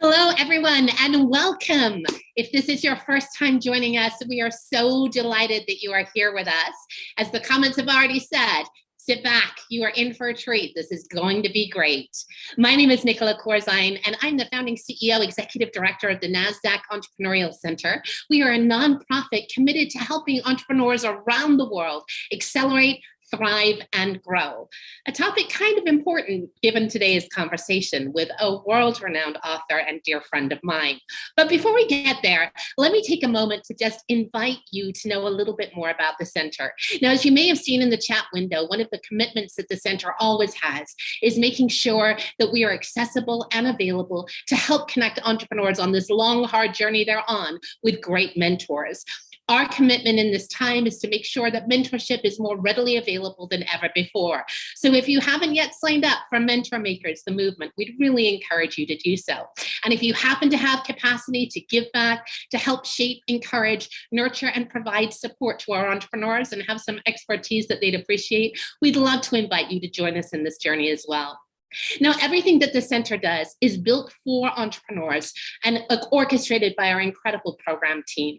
Hello, everyone, and welcome. If this is your first time joining us, we are so delighted that you are here with us. As the comments have already said, sit back, you are in for a treat. This is going to be great. My name is Nicola Corzine, and I'm the founding CEO, Executive Director of the NASDAQ Entrepreneurial Center. We are a nonprofit committed to helping entrepreneurs around the world accelerate, thrive, and grow. A topic kind of important given today's conversation with a world-renowned author and dear friend of mine. But before we get there, let me take a moment to just invite you to know a little bit more about the center. Now, as you may have seen in the chat window, one of the commitments that the center always has is making sure that we are accessible and available to help connect entrepreneurs on this long, hard journey they're on with great mentors. Our commitment in this time is to make sure that mentorship is more readily available than ever before. So if you haven't yet signed up for Mentor Makers, the movement, we'd really encourage you to do so. And if you happen to have capacity to give back, to help shape, encourage, nurture, and provide support to our entrepreneurs and have some expertise that they'd appreciate, we'd love to invite you to join us in this journey as well. Now, everything that the center does is built for entrepreneurs and orchestrated by our incredible program team.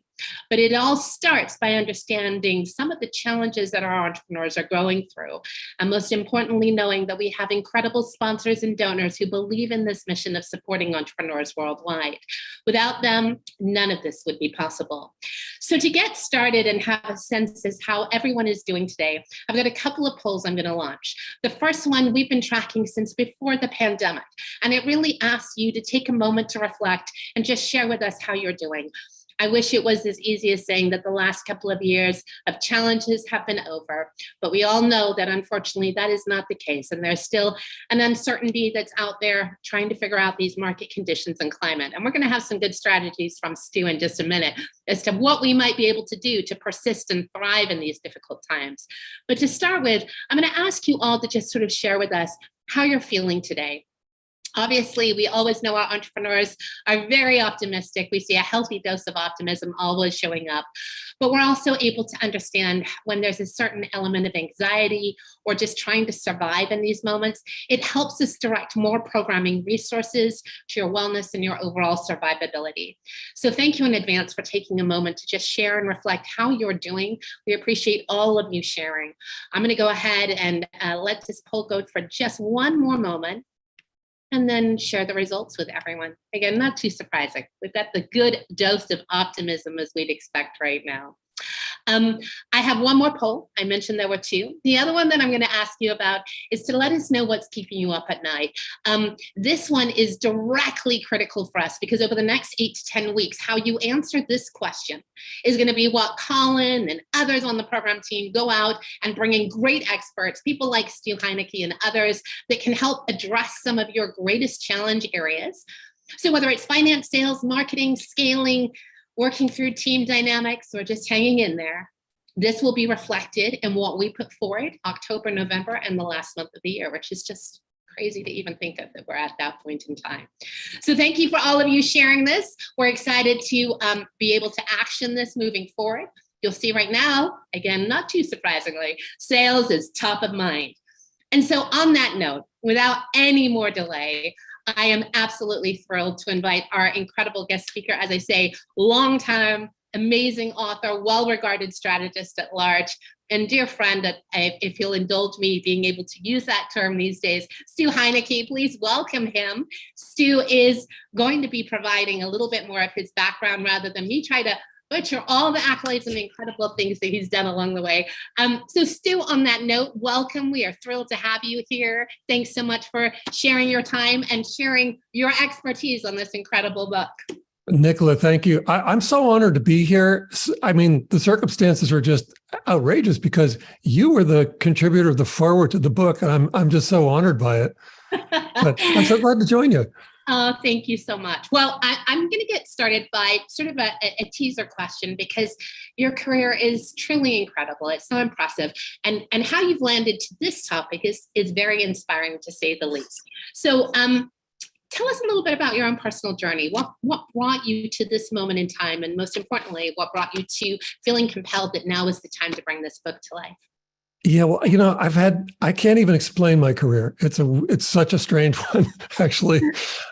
But it all starts by understanding some of the challenges that our entrepreneurs are going through. And most importantly, knowing that we have incredible sponsors and donors who believe in this mission of supporting entrepreneurs worldwide. Without them, none of this would be possible. So to get started and have a sense as how everyone is doing today, I've got a couple of polls I'm going to launch. The first one we've been tracking since before the pandemic, and it really asks you to take a moment to reflect and just share with us how you're doing. I wish it was as easy as saying that the last couple of years of challenges have been over, but we all know that unfortunately that is not the case, and there's still an uncertainty that's out there trying to figure out these market conditions and climate. And we're going to have some good strategies from Stu in just a minute as to what we might be able to do to persist and thrive in these difficult times. But to start with, I'm going to ask you all to just sort of share with us how you're feeling today. Obviously, we always know our entrepreneurs are very optimistic. We see a healthy dose of optimism always showing up, but we're also able to understand when there's a certain element of anxiety or just trying to survive in these moments. It helps us direct more programming resources to your wellness and your overall survivability. So thank you in advance for taking a moment to just share and reflect how you're doing. We appreciate all of you sharing. I'm going to go ahead and let this poll go for just one more moment, and then share the results with everyone. Again, not too surprising. We've got the good dose of optimism as we'd expect right now. I have one more poll. I mentioned there were two. The other one that I'm going to ask you about is to let us know what's keeping you up at night. This one is directly critical for us because over the next 8 to 10 weeks, how you answer this question is going to be what Colin and others on the program team go out and bring in great experts, people like Stu Heinecke and others that can help address some of your greatest challenge areas. So whether it's finance, sales, marketing, scaling, working through team dynamics, or just hanging in there, this will be reflected in what we put forward October, November, and the last month of the year, which is just crazy to even think of that we're at that point in time. So thank you for all of you sharing this. We're excited to be able to action this moving forward. You'll see right now, again, not too surprisingly, sales is top of mind. And so on that note, without any more delay, I am absolutely thrilled to invite our incredible guest speaker, as I say, longtime, amazing author, well-regarded strategist at large, and dear friend, if you'll indulge me being able to use that term these days, Stu Heinecke. Please welcome him. Stu is going to be providing a little bit more of his background rather than me try to butcher all the accolades and the incredible things that he's done along the way. So Stu, on that note, welcome. We are thrilled to have you here. Thanks so much for sharing your time and sharing your expertise on this incredible book. Nicola, thank you. I'm so honored to be here. I mean, the circumstances are just outrageous because you were the contributor of the foreword to the book, and I'm just so honored by it. But I'm so glad to join you. Oh, thank you so much. Well, I'm going to get started by sort of a teaser question because your career is truly incredible. It's so impressive. And how you've landed to this topic is very inspiring, to say the least. So tell us a little bit about your own personal journey. What brought you to this moment in time? And most importantly, what brought you to feeling compelled that now is the time to bring this book to life? Yeah, well, I can't even explain my career. It's such a strange one, actually.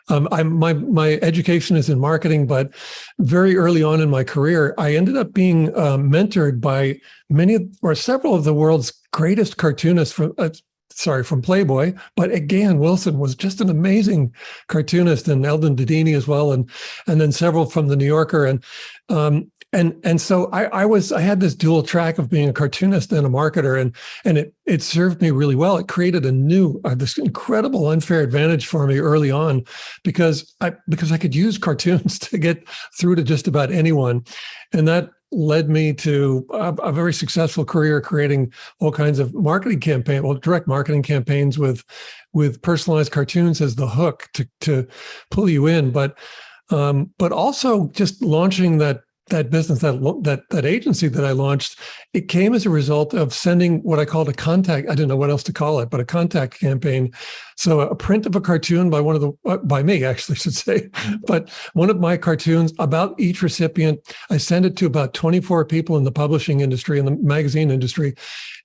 My education is in marketing, but very early on in my career, I ended up being mentored by several of the world's greatest cartoonists from Playboy. But again, Wilson was just an amazing cartoonist, and Eldon Dedini as well, and then several from the New Yorker, and so I had this dual track of being a cartoonist and a marketer, and it served me really well. It created this incredible unfair advantage for me early on, because I could use cartoons to get through to just about anyone, and that led me to a very successful career creating all kinds of direct marketing campaigns with personalized cartoons as the hook to pull you in, but also just launching that business, that agency that I launched. It came as a result of sending what I called a contact. I didn't know what else to call it, but a contact campaign. So a print of a cartoon by me, actually, I should say, but one of my cartoons about each recipient. I sent it to about 24 people in the publishing industry and the magazine industry,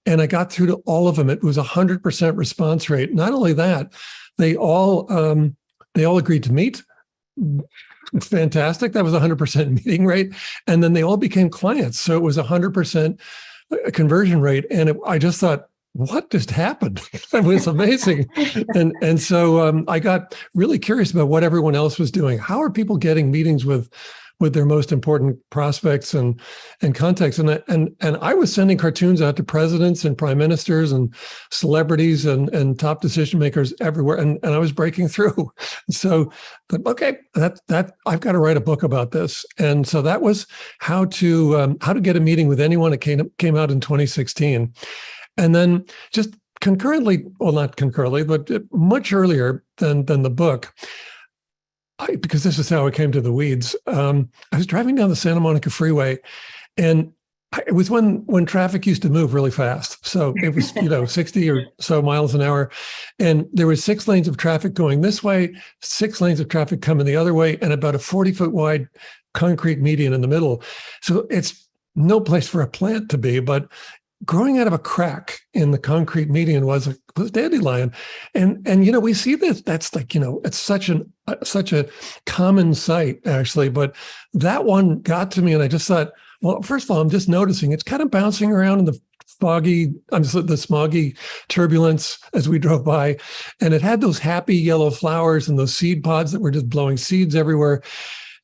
and I got through to all of them. It was 100% response rate. Not only that, they all agreed to meet. Fantastic. That was 100% meeting rate. And then they all became clients. So it was 100% conversion rate. And I just thought, what just happened? It was amazing. And so I got really curious about what everyone else was doing. How are people getting meetings with their most important prospects and contacts? And I was sending cartoons out to presidents and prime ministers and celebrities and top decision makers everywhere, and I was breaking through. So, okay, that I've got to write a book about this. And so that was how to get a meeting with anyone. It came out in 2016, and then just concurrently, well, not concurrently, but much earlier than the book. Because this is how I came to the weeds. I was driving down the Santa Monica Freeway, and it was when traffic used to move really fast. So it was 60 or so miles an hour, and there was 6 lanes of traffic going this way, 6 lanes of traffic coming the other way, and about a 40-foot wide concrete median in the middle. So it's no place for a plant to be, but growing out of a crack in the concrete median was dandelion. And we see this, that's it's such a common sight, actually, but that one got to me, and I just thought, well, first of all, I'm just noticing it's kind of bouncing around in the smoggy turbulence as we drove by, and it had those happy yellow flowers and those seed pods that were just blowing seeds everywhere.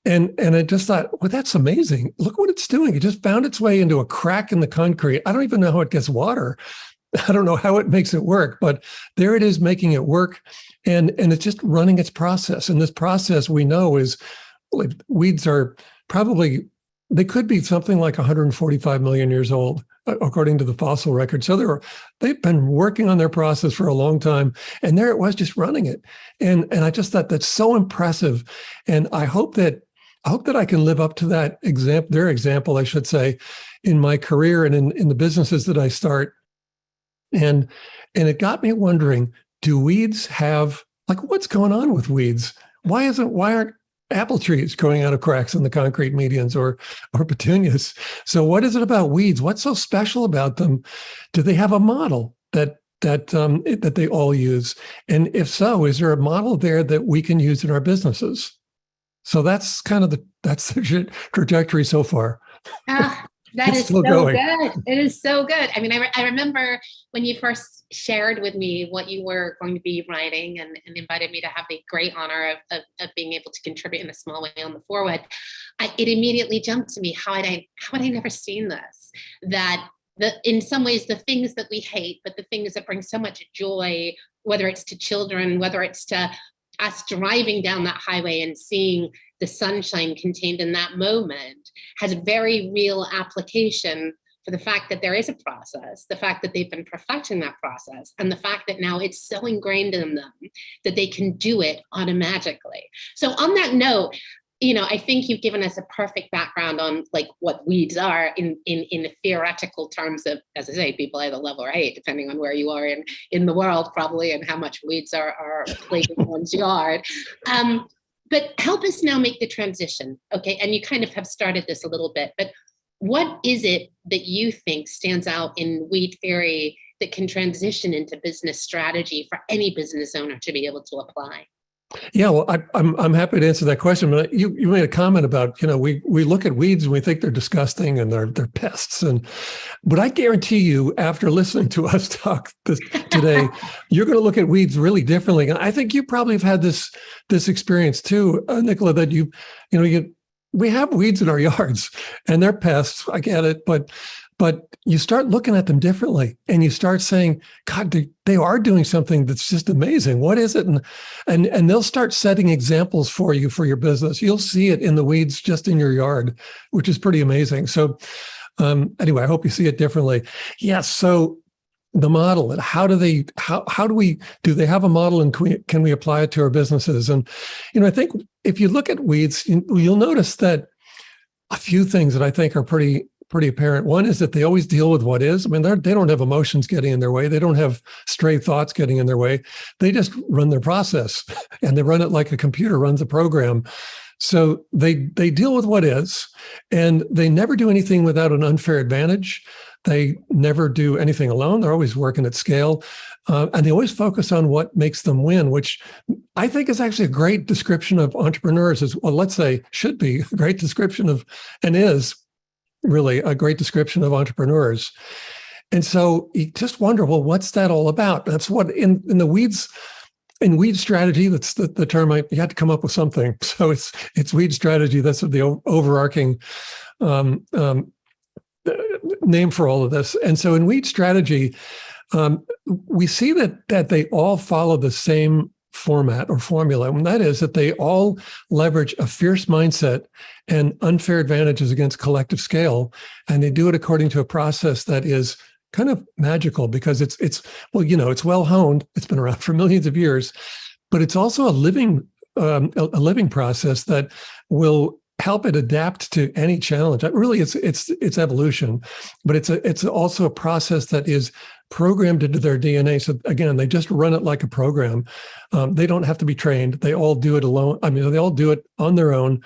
And I just thought, well, that's amazing. Look what it's doing. It just found its way into a crack in the concrete. I don't even know how it gets water. I don't know how it makes it work, but there it is making it work. And it's just running its process. And this process, we know, is weeds are probably, they could be something like 145 million years old, according to the fossil record. So they've been working on their process for a long time, and there it was, just running it. And I just thought that's so impressive. And I hope that I can live up to that their example, I should say, in my career and in the businesses that I start. And it got me wondering, do weeds have, what's going on with weeds? Why aren't apple trees growing out of cracks in the concrete medians or petunias? So what is it about weeds? What's so special about them? Do they have a model that they all use? And if so, is there a model there that we can use in our businesses? So that's kind of the trajectory so far. That is so good. It is so good. I mean, I remember when you first shared with me what you were going to be writing and invited me to have the great honor of being able to contribute in a small way on the foreword. It immediately jumped to me, how had I never seen this? That in some ways, the things that we hate, but the things that bring so much joy, whether it's to children, whether it's to us driving down that highway and seeing the sunshine contained in that moment, has a very real application for the fact that there is a process, the fact that they've been perfecting that process, and the fact that now it's so ingrained in them that they can do it automatically. So on that note, I think you've given us a perfect background on what weeds are in the theoretical terms of, as I say, people either love or hate, depending on where you are in the world, probably, and how much weeds are plaguing one's yard. But help us now make the transition, okay? And you kind of have started this a little bit, but what is it that you think stands out in weed theory that can transition into business strategy for any business owner to be able to apply? Yeah, well, I'm happy to answer that question. But you made a comment about, we look at weeds and we think they're disgusting and they're pests. But I guarantee you, after listening to us talk today, you're going to look at weeds really differently. And I think you probably have had this experience too, Nicola, that we have weeds in our yards and they're pests. I get it, but you start looking at them differently and you start saying, God, they are doing something that's just amazing. What is it? And they'll start setting examples for you for your business. You'll see it in the weeds just in your yard, which is pretty amazing. So anyway, I hope you see it differently. Yes. So the model, how do they have a model and can we apply it to our businesses? And, I think if you look at weeds, you'll notice that a few things that I think are pretty apparent. One is that they always deal with what is. I mean, they don't have emotions getting in their way. They don't have stray thoughts getting in their way. They just run their process and they run it like a computer runs a program. So they deal with what is, and they never do anything without an unfair advantage. They never do anything alone. They're always working at scale. And they always focus on what makes them win, which I think is actually a great description of entrepreneurs as well. Let's say should be a great description of, and is really a great description of entrepreneurs. And so you just wonder, well, what's that all about? That's what in the weeds, in weed strategy, that's the term you had to come up with something. So it's weed strategy. That's the overarching name for all of this. And so in weed strategy, we see that they all follow the same format or formula, and that is that they all leverage a fierce mindset and unfair advantages against collective scale, and they do it according to a process that is kind of magical because it's well honed. It's been around for millions of years, but it's also a living process that will help it adapt to any challenge. Really, it's evolution, but it's also a process that is programmed into their DNA. So again, they just run it like a program. They don't have to be trained. They all do it alone. I mean, they all do it on their own.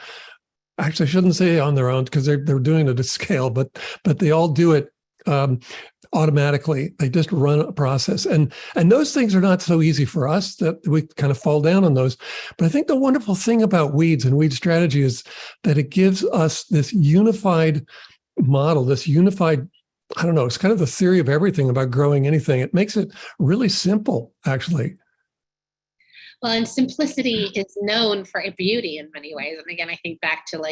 Actually, I shouldn't say on their own because they're doing it at scale, but they all do it automatically. They just run a process. And those things are not so easy for us that we kind of fall down on those. But I think the wonderful thing about weeds and weed strategy is that it gives us this unified model, this unified, I don't know, it's kind of the theory of everything about growing anything. It makes it really simple, actually. Well, and simplicity is known for beauty in many ways. And again, I think back to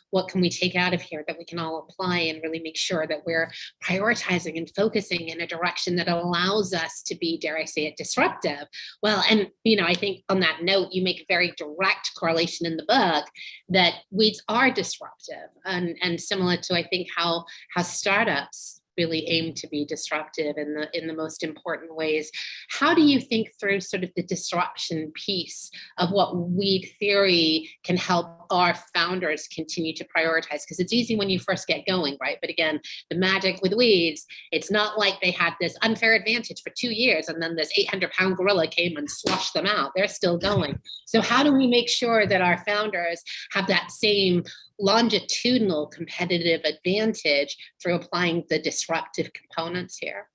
what can we take out of here that we can all apply and really make sure that we're prioritizing and focusing in a direction that allows us to be, dare I say it, disruptive. Well, and, I think on that note, you make a very direct correlation in the book that weeds are disruptive and similar to, I think, how startups really aim to be disruptive in the most important ways. How do you think through sort of the disruption piece of what weed theory can help our founders continue to prioritize? Because it's easy when you first get going, right? But again, the magic with weeds, it's not like they had this unfair advantage for 2 years and then this 800-pound gorilla came and swashed them out. They're still going. So how do we make sure that our founders have that same longitudinal competitive advantage through applying the disruptive components here?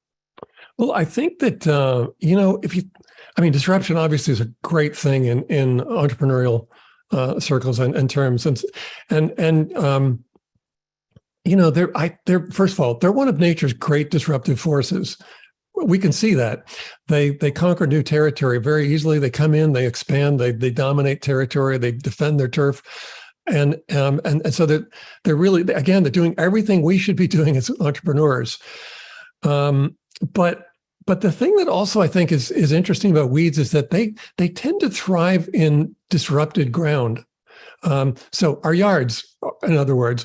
Well, I think that, disruption obviously is a great thing in entrepreneurial circles and terms. They're first of all, they're one of nature's great disruptive forces. We can see that they conquer new territory very easily. They come in, they expand, they dominate territory, they defend their turf. And so they're really, again, they're doing everything we should be doing as entrepreneurs. But the thing that also I think is interesting about weeds is that they tend to thrive in disrupted ground. So our yards, in other words,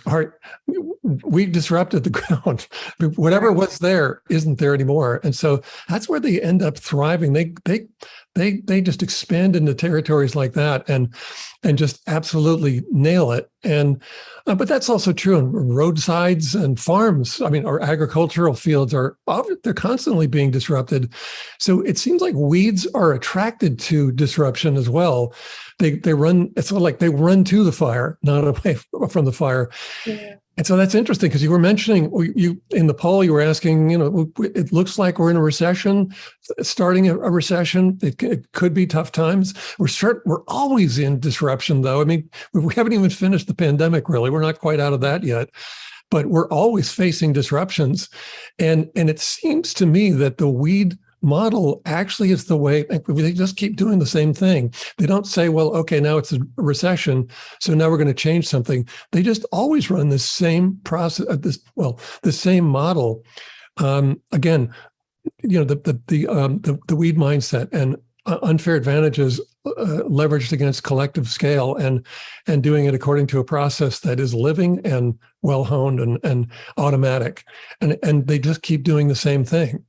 we disrupted the ground. Whatever was there isn't there anymore, and so that's where they end up thriving. They just expand into territories like that and just absolutely nail it. And but that's also true on roadsides and farms. I mean, our agricultural fields they're constantly being disrupted. So it seems like weeds are attracted to disruption as well. They run. It's sort of like they run to the fire, not away from the fire. Yeah. And so that's interesting because you were mentioning you in the poll, you were asking, it looks like we're in a recession, starting a recession. It could be tough times. We're always in disruption, though. I mean, we haven't even finished the pandemic, really. We're not quite out of that yet, but we're always facing disruptions. And it seems to me that the weed model actually is the way. They just keep doing the same thing. They don't say, well, okay, now it's a recession, so now we're going to change something. They just always run the same process, the same model. Again, the weed mindset and unfair advantages leveraged against collective scale, and doing it according to a process that is living and well honed and automatic, and they just keep doing the same thing.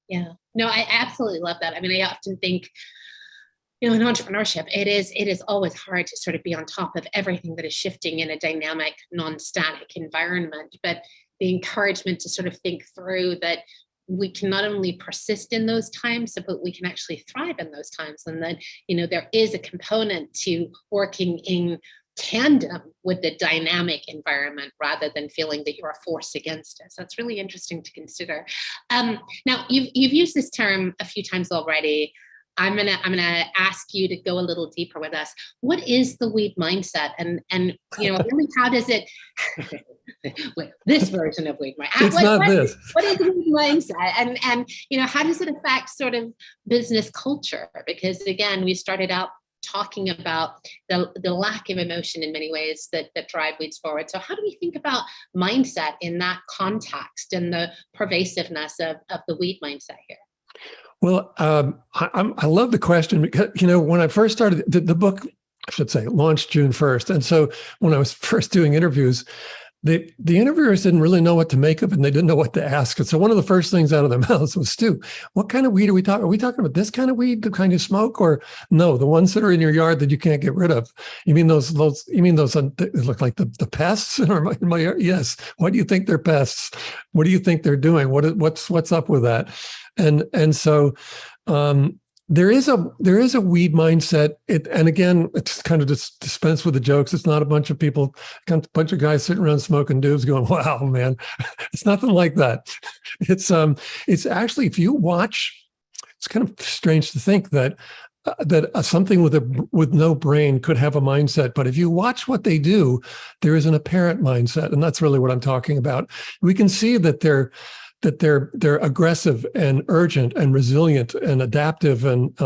Yeah. No, I absolutely love that. I mean, I often think, in entrepreneurship, it is always hard to sort of be on top of everything that is shifting in a dynamic, non-static environment. But the encouragement to sort of think through that we can not only persist in those times, but we can actually thrive in those times. And that, there is a component to working in tandem with the dynamic environment rather than feeling that you're a force against us. That's really interesting to consider. Now, you've used this term a few times already. I'm gonna ask you to go a little deeper with us. What is the weed mindset, and really, how does it? This version of weed mindset. What is the weed mindset, and how does it affect sort of business culture? Because again, we started out talking about the lack of emotion in many ways that drive weeds forward. So how do we think about mindset in that context and the pervasiveness of the weed mindset here? Well, I love the question because, when I first started the book, I should say, launched June 1st. And so when I was first doing interviews, the interviewers didn't really know what to make of it, and they didn't know what to ask. And so one of the first things out of their mouths was, Stu, what kind of weed are we talking? Are we talking about this kind of weed, the kind you smoke, or no, the ones that are in your yard that you can't get rid of? You mean those? You mean those that look like the pests in my yard? Yes. Why do you think they're pests? What do you think they're doing? What's up with that? And so there is a weed mindset. And again, it's kind of just dispense with the jokes. It's not a bunch of people, a bunch of guys sitting around smoking doobs going, wow, man. It's nothing like that. It's actually, if you watch, it's kind of strange to think that something with no brain could have a mindset. But if you watch what they do, there is an apparent mindset. And that's really what I'm talking about. We can see that they're aggressive and urgent and resilient and adaptive and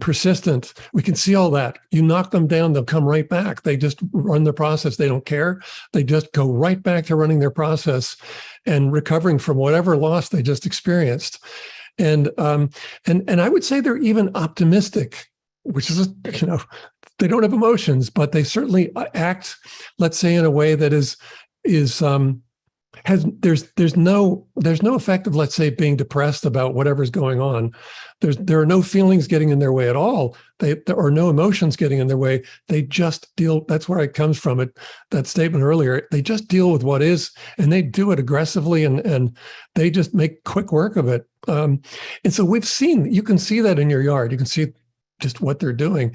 persistent. We can see all that. You knock them down, they'll come right back. They just run their process. They don't care. They just go right back to running their process and recovering from whatever loss they just experienced. And I would say they're even optimistic, which is, they don't have emotions, but they certainly act, let's say, in a way that there's no effect of, let's say, being depressed about whatever's going on. There are no feelings getting in their way at all. There are no emotions getting in their way. They just deal. That's where it comes from. That statement earlier. They just deal with what is, and they do it aggressively, and they just make quick work of it. And so you can see that in your yard. You can see just what they're doing.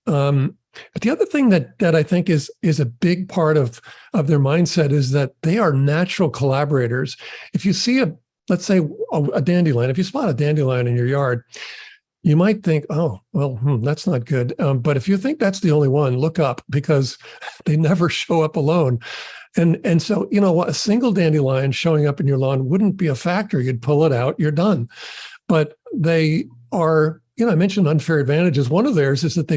But the other thing that I think is a big part of their mindset is that they are natural collaborators. If you see let's say a dandelion, if you spot a dandelion in your yard, you might think, oh, well, that's not good. But if you think that's the only one, look up, because they never show up alone. And so, a single dandelion showing up in your lawn wouldn't be a factor. You'd pull it out, you're done. But they are, I mentioned unfair advantages. One of theirs is that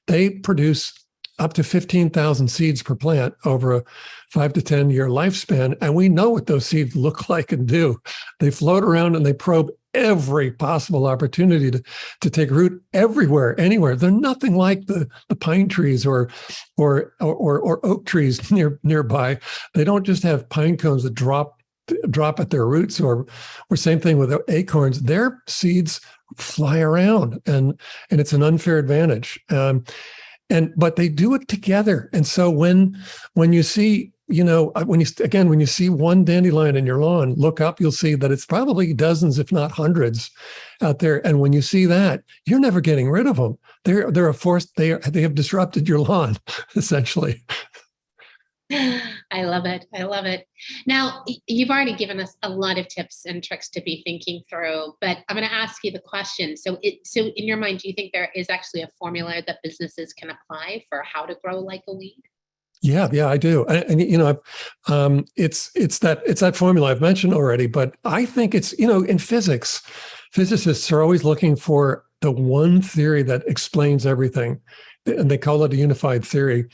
they produce up to 15,000 seeds per plant over a 5 to 10 year lifespan. And we know what those seeds look like and do. They float around and they probe every possible opportunity to take root everywhere, anywhere. They're nothing like the pine trees or oak trees nearby. They don't just have pine cones that drop at their roots, or same thing with acorns. Their seeds fly around, and it's an unfair advantage. But they do it together. And so when you see, when you see one dandelion in your lawn, look up, you'll see that it's probably dozens, if not hundreds, out there. And when you see that, you're never getting rid of them. They're a force. They have disrupted your lawn, essentially. I love it. I love it. Now, you've already given us a lot of tips and tricks to be thinking through, but I'm going to ask you the question. So in your mind, do you think there is actually a formula that businesses can apply for how to grow like a weed? Yeah, I do. It's that formula I've mentioned already, but I think it's, in physics, physicists are always looking for the one theory that explains everything, and they call it a unified theory.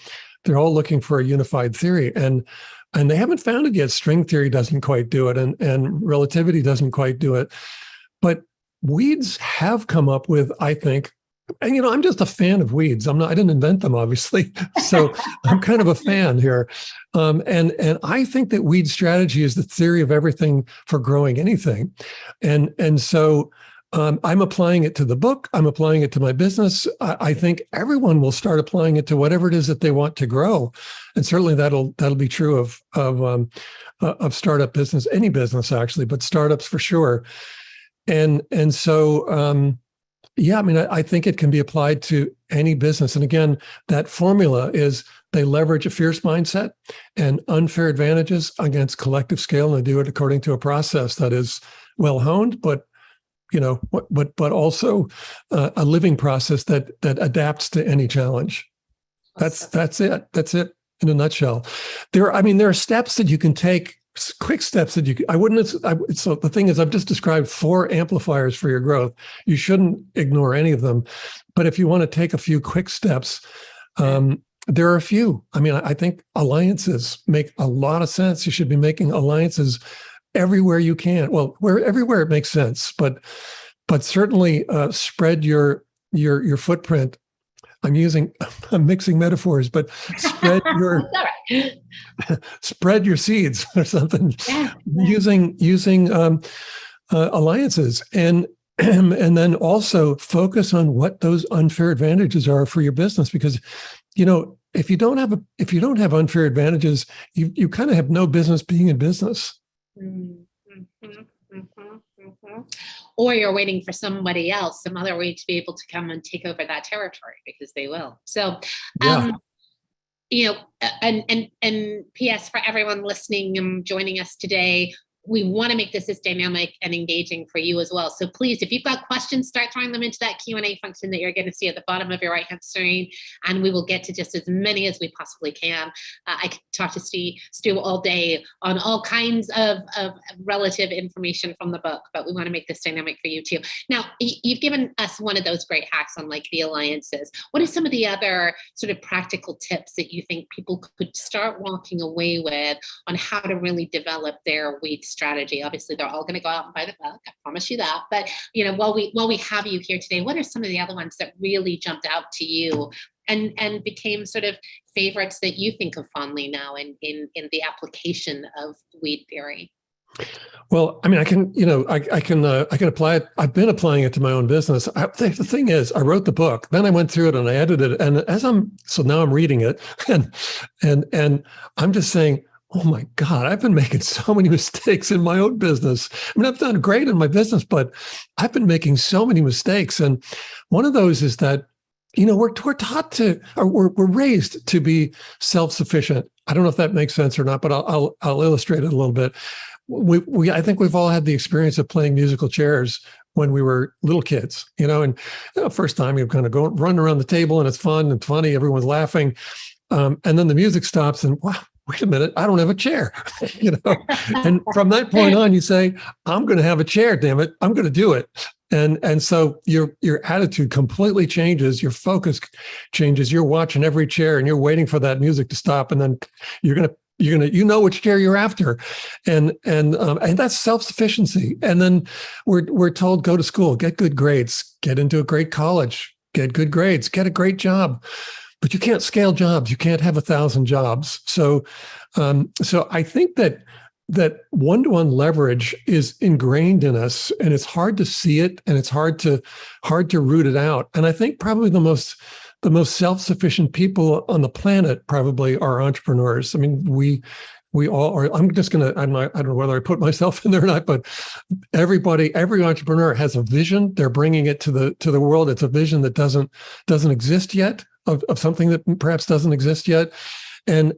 They're all looking for a unified theory, and they haven't found it yet. String theory doesn't quite do it, and relativity doesn't quite do it. But weeds have come up with, I think, and I'm just a fan of weeds. I didn't invent them, obviously, so I'm kind of a fan here. And I think that weed strategy is the theory of everything for growing anything, and so. I'm applying it to the book. I'm applying it to my business. I think everyone will start applying it to whatever it is that they want to grow, and certainly that'll be true of startup business, any business actually, but startups for sure. And so yeah, I think it can be applied to any business. And again, that formula is they leverage a fierce mindset and unfair advantages against collective scale, and they do it according to a process that is well honed, but but also a living process that adapts to any challenge. That's it. That's it in a nutshell. There are steps that you can take, quick steps that so the thing is, I've just described 4 amplifiers for your growth. You shouldn't ignore any of them. But if you want to take a few quick steps, there are a few. I think alliances make a lot of sense. You should be making alliances everywhere you can. Well, everywhere it makes sense, but certainly spread your footprint. I'm mixing metaphors, but spread your spread your seeds or something. Yeah. Using alliances, and then also focus on what those unfair advantages are for your business, because if you don't have unfair advantages, you kind of have no business being in business. Or you're waiting for somebody else, some other way, to be able to come and take over that territory, because they will. So, and P.S. for everyone listening and joining us today, we want to make this as dynamic and engaging for you as well. So please, if you've got questions, start throwing them into that Q&A function that you're going to see at the bottom of your right-hand screen, and we will get to just as many as we possibly can. I could talk to Stu all day on all kinds of relative information from the book, but we want to make this dynamic for you too. Now, you've given us one of those great hacks on like the alliances. What are some of the other sort of practical tips that you think people could start walking away with on how to really develop their weed strategy? Obviously, they're all going to go out and buy the book. I promise you that. But while we have you here today, what are some of the other ones that really jumped out to you and became sort of favorites that you think of fondly now in the application of weed theory? Well, I can apply it. I've been applying it to my own business. The thing is, I wrote the book, then I went through it and I edited it, and now I'm reading it, and I'm just saying, oh my God, I've been making so many mistakes in my own business. I've done great in my business, but I've been making so many mistakes. And one of those is that, we're taught to, or we're raised to be self-sufficient. I don't know if that makes sense or not, but I'll illustrate it a little bit. I think we've all had the experience of playing musical chairs when we were little kids, and first time you kind of run around the table and it's fun and funny, everyone's laughing. And then the music stops and wow, wait a minute, I don't have a chair, and from that point on, you say, I'm going to have a chair, damn it. I'm going to do it. And so your attitude completely changes. Your focus changes. You're watching every chair and you're waiting for that music to stop. And then you're going to, which chair you're after. And that's self-sufficiency. And then we're told, go to school, get good grades, get into a great college, get good grades, get a great job. But you can't scale jobs. You can't have 1,000 jobs. So I think that one-to-one leverage is ingrained in us, and it's hard to see it, and it's hard to root it out. And I think probably the most self-sufficient people on the planet probably are entrepreneurs. We all are. I don't know whether I put myself in there or not, but every entrepreneur has a vision. They're bringing it to the world. It's a vision that doesn't exist yet, of something that perhaps doesn't exist yet. and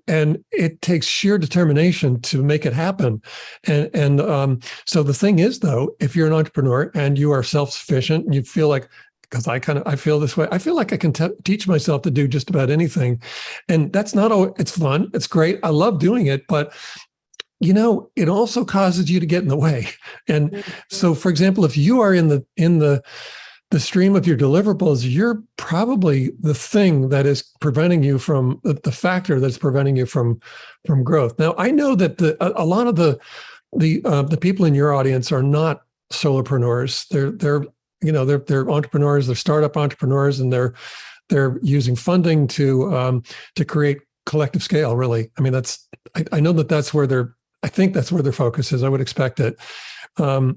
it takes sheer determination to make it happen. So the thing is, though, if you're an entrepreneur and you are self-sufficient and you feel like, because I feel this way. I feel like I can teach myself to do just about anything. And that's not all. It's fun. It's great. I love doing it. But, it also causes you to get in the way. And so, for example, if you are in the stream of your deliverables, you're probably the thing that is preventing you from the factor that's preventing you from growth. Now, I know that a lot of the people in your audience are not solopreneurs. They're entrepreneurs, they're startup entrepreneurs, and they're using funding to create collective scale. Really, I mean, I know that's where I think that's where their focus is. I would expect it. But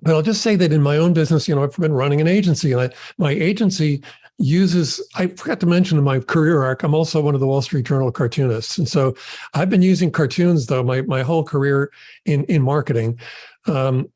I'll just say that in my own business, I've been running an agency, and my agency I forgot to mention in my career arc, I'm also one of the Wall Street Journal cartoonists. And so I've been using cartoons, though, my whole career in marketing,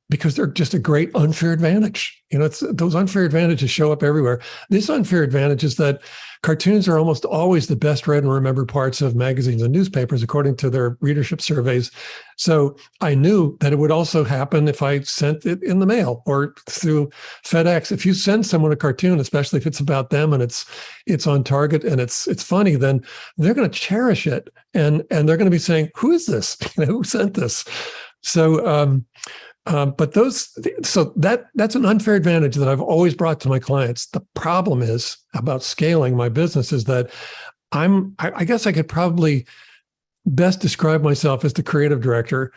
because they're just a great unfair advantage. Those unfair advantages show up everywhere. This unfair advantage is that cartoons are almost always the best read and remembered parts of magazines and newspapers, according to their readership surveys. So I knew that it would also happen if I sent it in the mail or through FedEx. If you send someone a cartoon, especially if it's about them and it's on target and it's funny, then they're going to cherish it, and they're going to be saying, "Who is this? Who sent this?" So, that's an unfair advantage that I've always brought to my clients. The problem is about scaling my business is that I guess I could probably best describe myself as the creative director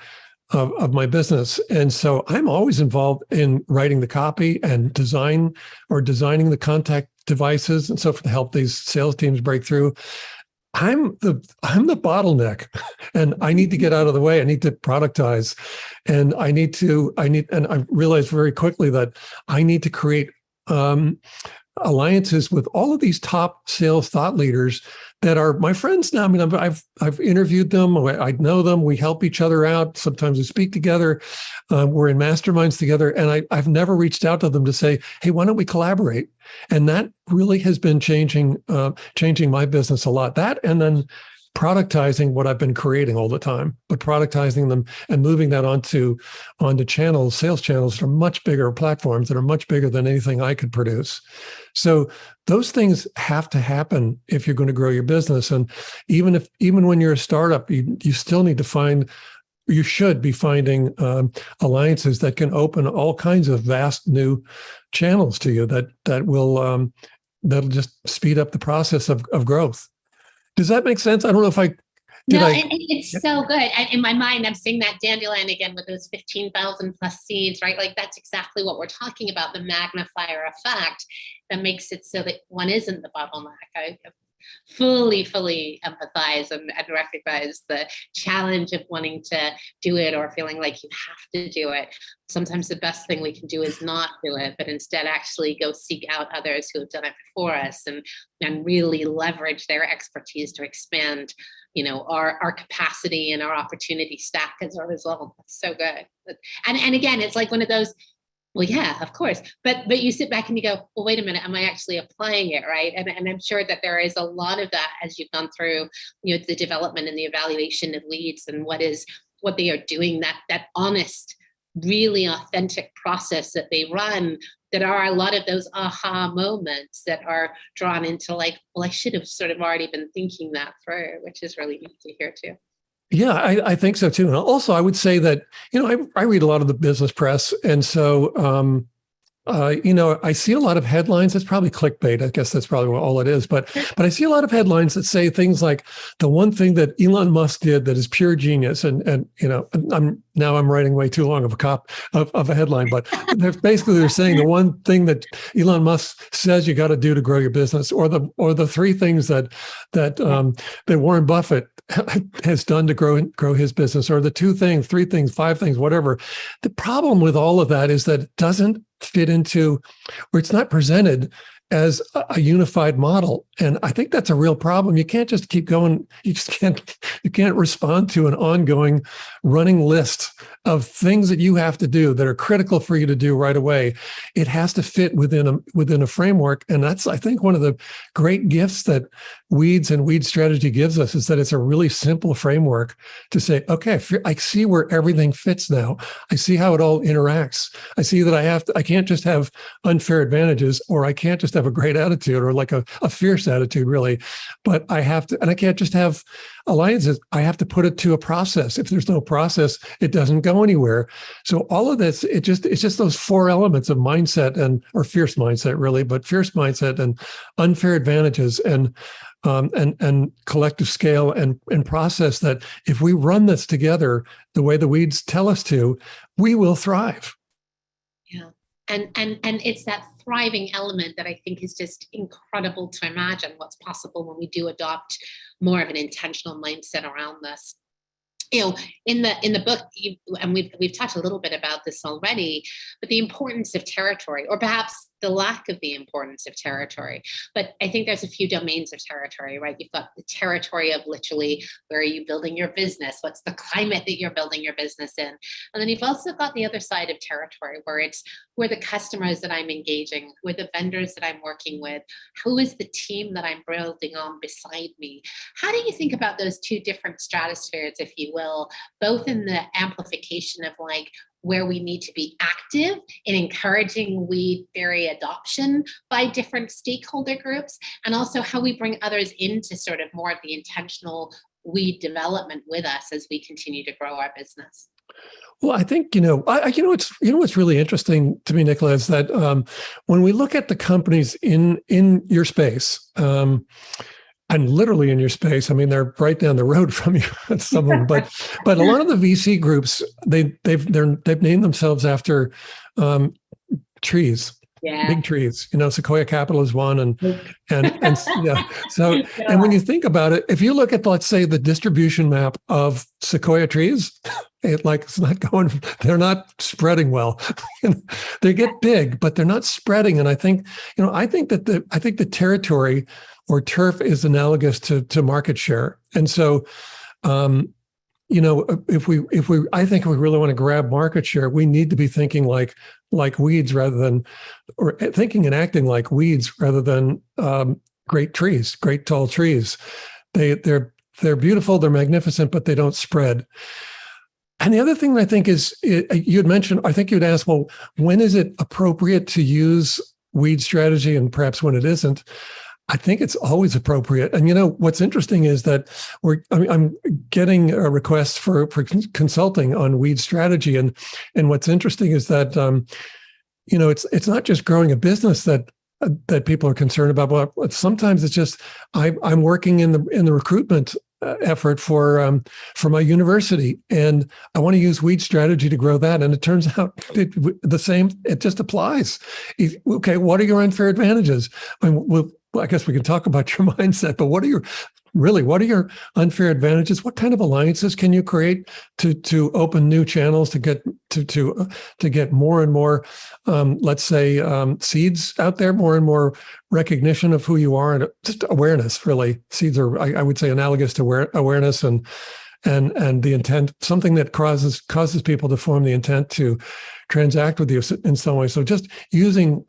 of my business. And so I'm always involved in writing the copy and designing the contact devices and so forth to help these sales teams break through. I'm the bottleneck, and I need to get out of the way. I need to productize, and and I realized very quickly that I need to create alliances with all of these top sales thought leaders that are my friends now. I mean, I've interviewed them. I know them. We help each other out. Sometimes we speak together. We're in masterminds together. And I've never reached out to them to say, "Hey, why don't we collaborate?" And that really has been changing my business a lot. That, and then productizing what I've been creating all the time, but productizing them and moving that onto channels, sales channels that are much bigger, platforms that are much bigger than anything I could produce. So those things have to happen if you're going to grow your business. And even when you're a startup, you still need to you should be finding alliances that can open all kinds of vast new channels to you that'll just speed up the process of growth. Does that make sense? I don't know if it's so good. And in my mind, I'm seeing that dandelion again with those 15,000 plus seeds, right? Like that's exactly what we're talking about, the magnifier effect that makes it so that one isn't the bottleneck. I fully empathize and recognize the challenge of wanting to do it or feeling like you have to do it. Sometimes the best thing we can do is not do it, but instead actually go seek out others who have done it before us and really leverage their expertise to expand, our capacity and our opportunity stack as a result. That's so good. And again, it's like one of those, well, yeah, of course. But you sit back and you go, well, wait a minute, am I actually applying it, right? And I'm sure that there is a lot of that as you've gone through, the development and the evaluation of leads and what they are doing, that honest, really authentic process that they run, that are a lot of those aha moments that are drawn into like, well, I should have sort of already been thinking that through, which is really neat to hear too. Yeah, I think so too. And also, I would say that, I read a lot of the business press. And so, I see a lot of headlines. It's probably clickbait. I guess that's probably all it is. But I see a lot of headlines that say things like the one thing that Elon Musk did that is pure genius. And I'm writing way too long of a headline, but they're saying the one thing that Elon Musk says you got to do to grow your business, or the three things that Warren Buffett has done to grow his business, or the two things, three things, five things, whatever. The problem with all of that is that it doesn't fit into, or it's not presented as a unified model. And I think that's a real problem. You can't just keep going. You can't respond to an ongoing running list of things that you have to do that are critical for you to do right away. It has to fit within a framework. And that's, I think, one of the great gifts that weeds and weed strategy gives us is that it's a really simple framework to say, okay, I see where everything fits now. I see how it all interacts. I see that I can't just have unfair advantages, or I can't just have a great attitude or like a fierce attitude, really, but I have to, and I can't just have alliances. I have to put it to a process. If there's no process, it doesn't go anywhere. So all of this, it's just those four elements of mindset or fierce mindset, really, but fierce mindset and unfair advantages and collective scale and process, that if we run this together the way the weeds tell us to, we will thrive. Yeah. And it's that thriving element that I think is just incredible to imagine what's possible when we do adopt more of an intentional mindset around this. You know, in the book, and we've talked a little bit about this already, but the importance of territory, or perhaps the lack of the importance of territory. But I think there's a few domains of territory, right? You've got the territory of literally, where are you building your business? What's the climate that you're building your business in? And then you've also got the other side of territory, where it's who are the customers that I'm engaging, who are the vendors that I'm working with, who is the team that I'm building on beside me. How do you think about those two different stratospheres, if you will, both in the amplification of like where we need to be active in encouraging weed theory adoption by different stakeholder groups, and also how we bring others into sort of more of the intentional weed development with us as we continue to grow our business? Well, I think, what's really interesting to me, Nicola, is that when we look at the companies in your space, and literally in your space, I mean, they're right down the road from you, some of them, but a lot of the VC groups, they've named themselves after trees. Yeah. Big trees, Sequoia Capital is one, and yeah. So, and when you think about it, if you look at, let's say, the distribution map of sequoia trees, they're not spreading well. They get big, but they're not spreading. And I think that the territory or turf is analogous to market share. And so, if we really want to grab market share, we need to be thinking like weeds or thinking and acting like weeds rather than great trees, great tall trees. They're beautiful, they're magnificent, but they don't spread. And the other thing that I think is, you had mentioned, I think you'd ask, well, when is it appropriate to use weed strategy and perhaps when it isn't? I think it's always appropriate. And what's interesting is that I'm getting a request for consulting on weed strategy, and what's interesting is that it's not just growing a business that people are concerned about. But sometimes it's just I'm working in the recruitment effort for my university, and I want to use weed strategy to grow that. And it turns out it just applies. Okay, what are your unfair advantages? I guess we can talk about your mindset, but what are your unfair advantages? What kind of alliances can you create to open new channels to get more and more, let's say, seeds out there, more and more recognition of who you are, and just awareness. Really, seeds are, I would say, analogous to awareness and the intent, something that causes people to form the intent to transact with you in some way. So just using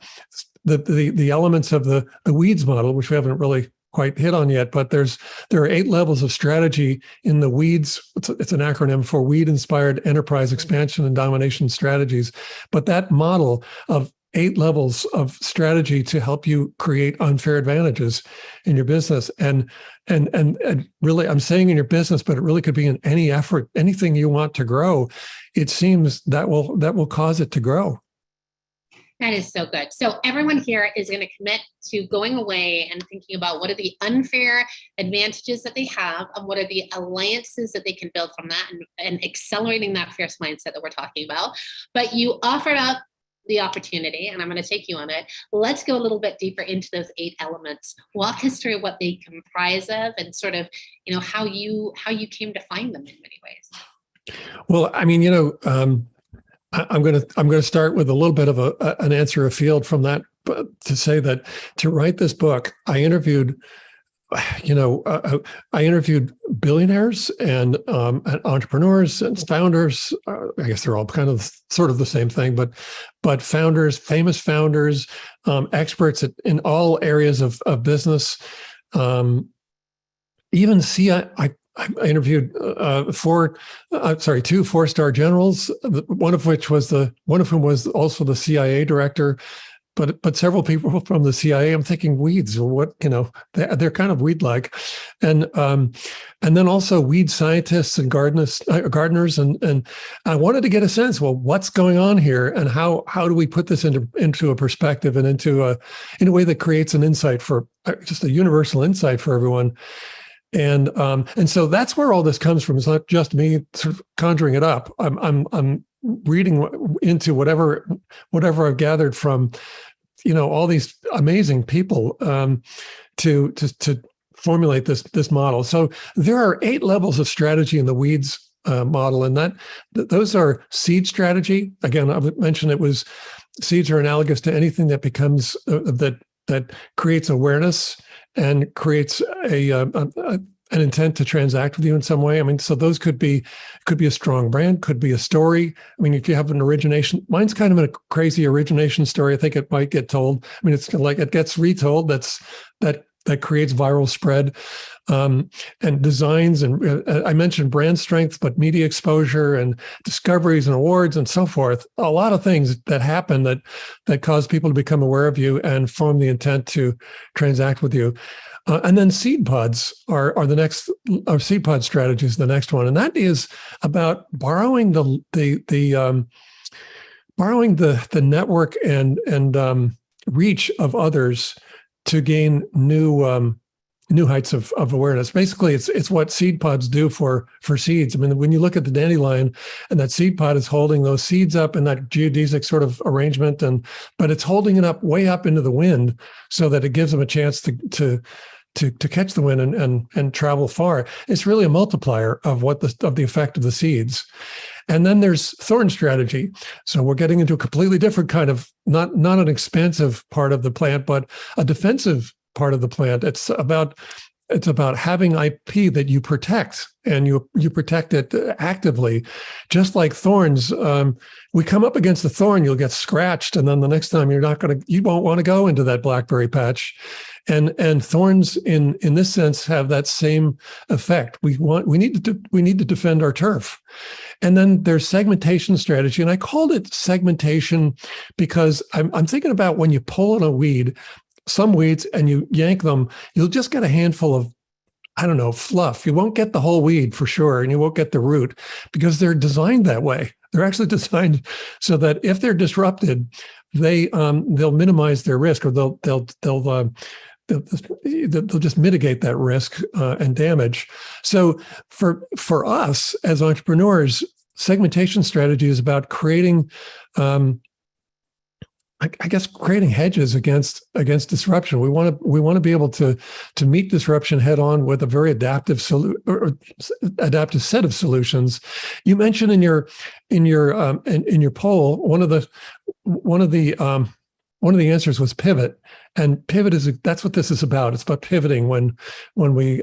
the elements of the weeds model, which we haven't really quite hit on yet, but there are 8 levels of strategy in the weeds. It's an acronym for Weed Inspired Enterprise Expansion and Domination Strategies. But that model of 8 levels of strategy to help you create unfair advantages in your business, and really, I'm saying in your business, but it really could be in any effort, anything you want to grow. It seems that will cause it to grow. That is so good. So everyone here is going to commit to going away and thinking about what are the unfair advantages that they have, and what are the alliances that they can build from that, and accelerating that fierce mindset that we're talking about. But you offered up the opportunity, and I'm going to take you on it. Let's go a little bit deeper into those 8 elements. Walk us through what they comprise of, and sort of, how you came to find them in many ways. Well, I mean, I'm going to start with a little bit of an answer afield from that, but to say that to write this book, I interviewed billionaires and entrepreneurs and founders. I guess they're all kind of sort of the same thing, but founders, famous founders, experts in all areas of business, even I interviewed two four-star generals, one of whom was also the CIA director, but several people from the CIA. I'm thinking weeds, or what, they're kind of weed-like, and then also weed scientists and gardeners, and I wanted to get a sense. Well, what's going on here, and how do we put this into a perspective and in a way that creates an insight for just a universal insight for everyone. And so that's where all this comes from. It's not just me sort of conjuring it up. I'm reading into whatever I've gathered from, all these amazing people to formulate this model. So there are 8 levels of strategy in the weeds model, and those are seed strategy. Again, I mentioned seeds are analogous to anything that becomes that creates awareness and creates an intent to transact with you in some way. I mean, so those could be a strong brand, could be a story. I mean, if you have an origination, mine's kind of a crazy origination story. I think it might get told. I mean, it's like it gets retold. That creates viral spread, and designs. And I mentioned brand strength, but media exposure and discoveries and awards and so forth. A lot of things that happen that cause people to become aware of you and form the intent to transact with you. And then seed pods are the next. Seed pod strategy is the next one, and that is about borrowing the network and reach of others to gain new heights of awareness. Basically, it's what seed pods do for seeds. I mean, when you look at the dandelion, and that seed pod is holding those seeds up in that geodesic sort of arrangement, but it's holding it up way up into the wind so that it gives them a chance to catch the wind and travel far. It's really a multiplier of the effect of the seeds. And then there's Thorn Strategy. So we're getting into a completely different kind of, not an expansive part of the plant, but a defensive part of the plant. It's about having IP that you protect, and you protect it actively. Just like thorns, we come up against a thorn, you'll get scratched, and then the next time you won't want to go into that blackberry patch. And thorns in this sense have that same effect. We need to defend our turf. And then there's segmentation strategy, and I called it segmentation because I'm thinking about when you pull on a weed, some weeds, and you yank them, you'll just get a handful of, I don't know, fluff. You won't get the whole weed for sure, and you won't get the root because they're designed that way. They're actually designed so that if they're disrupted, they'll minimize their risk, or they'll just mitigate that risk and damage. So for us as entrepreneurs, segmentation strategy is about creating, creating hedges against disruption. We want to be able to meet disruption head on with a very adaptive set of solutions. You mentioned in your poll one of the answers was pivot, and pivot that's what this is about. It's about pivoting when we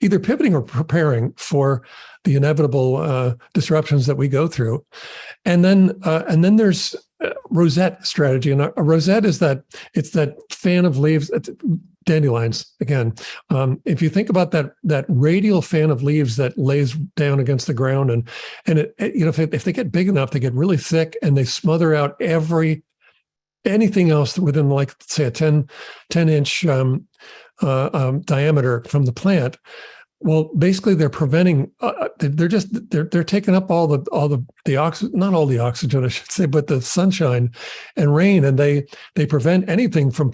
either pivoting or preparing for the inevitable disruptions that we go through. And then there's Rosette strategy, and a rosette is that fan of leaves. Dandelions again. If you think about that radial fan of leaves that lays down against the ground, and if they get big enough, they get really thick and they smother out anything else within, like, say, a 10-inch diameter from the plant. Well, basically, they're preventing. They're taking up all the oxygen, not all the oxygen, I should say, but the sunshine and rain, and they prevent anything from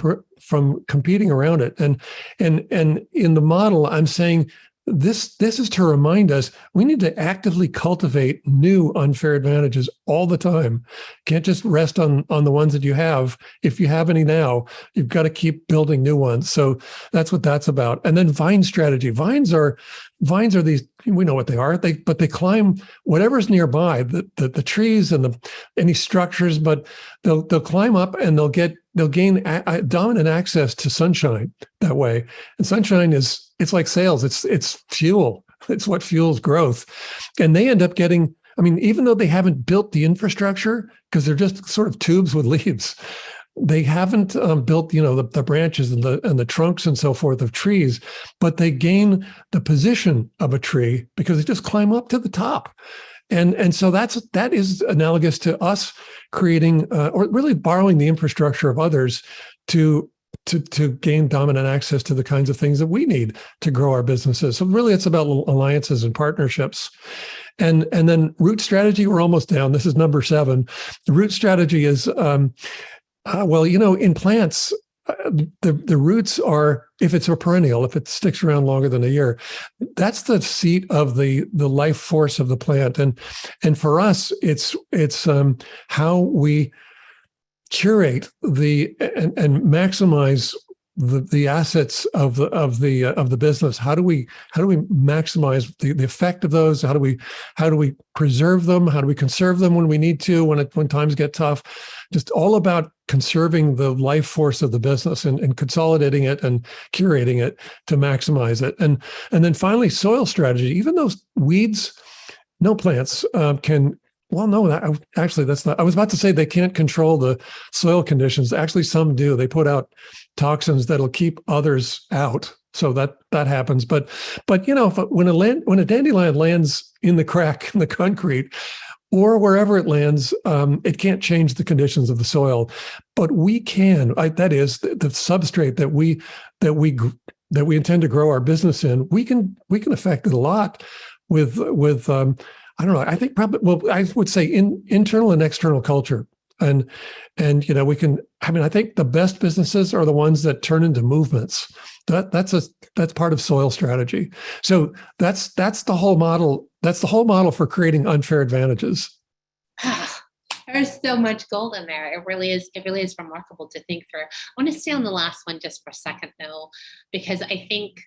competing around it. And in the model, I'm saying this is to remind us we need to actively cultivate new unfair advantages all the time. Can't just rest on the ones that you have. If you have any now, you've got to keep building new ones. So that's what that's about. And then vine strategy. Vines are these, we know what they are, but they climb whatever's nearby, the trees and any structures, but they'll climb up and they'll gain dominant access to sunshine that way. And sunshine it's like sails. It's fuel. It's what fuels growth. And they end up getting, I mean, even though they haven't built the infrastructure, because they're just sort of tubes with leaves, they haven't built, the branches and the trunks and so forth of trees, but they gain the position of a tree because they just climb up to the top. And so that is analogous to us creating or really borrowing the infrastructure of others to gain dominant access to the kinds of things that we need to grow our businesses. So really, it's about alliances and partnerships. And then root strategy, we're almost down. This is number 7. The root strategy is, in plants, the roots are, if it's a perennial, if it sticks around longer than a year, that's the seat of the life force of the plant. And for us, it's how we curate and maximize the assets of the business. How do we maximize the effect of those? How do we preserve them? How do we conserve them when we need to, when times get tough? Just all about conserving the life force of the business and consolidating it and curating it to maximize it. And then finally, soil strategy. Even those weeds, no plants can. Well, no, actually, that's not. I was about to say they can't control the soil conditions. Actually, some do. They put out toxins that'll keep others out. So that happens. But when a dandelion lands in the crack in the concrete, or wherever it lands, it can't change the conditions of the soil. But we can. That is the substrate that we intend to grow our business in. We can affect it a lot with I don't know. I think probably, well, I would say internal and external culture. And we can, I think the best businesses are the ones that turn into movements. That's part of soil strategy. So that's the whole model. That's the whole model for creating unfair advantages. There's so much gold in there. It really is remarkable to think through. I want to stay on the last one just for a second though, because I think